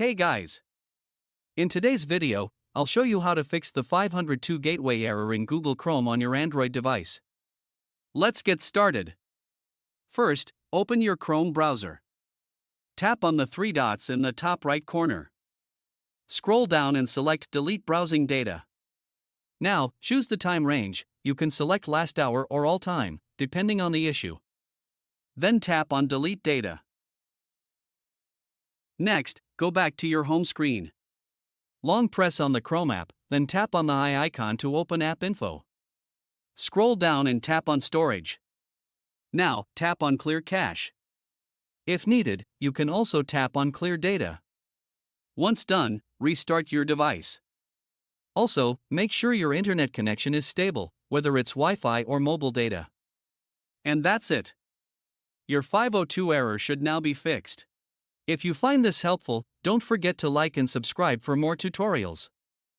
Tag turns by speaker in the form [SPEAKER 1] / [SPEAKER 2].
[SPEAKER 1] Hey guys! In today's video, I'll show you how to fix the 502 gateway error in Google Chrome on your Android device. Let's get started. First, open your Chrome browser. Tap on the three dots in the top right corner. Scroll down and select Delete Browsing Data. Now, choose the time range. You can select last hour or all time, depending on the issue. Then tap on Delete Data. Next, go back to your home screen. Long press on the Chrome app, then tap on the eye icon to open App Info. Scroll down and tap on Storage. Now, tap on Clear Cache. If needed, you can also tap on Clear Data. Once done, restart your device. Also, make sure your internet connection is stable, whether it's Wi-Fi or mobile data. And that's it. Your 502 error should now be fixed. If you find this helpful, don't forget to like and subscribe for more tutorials.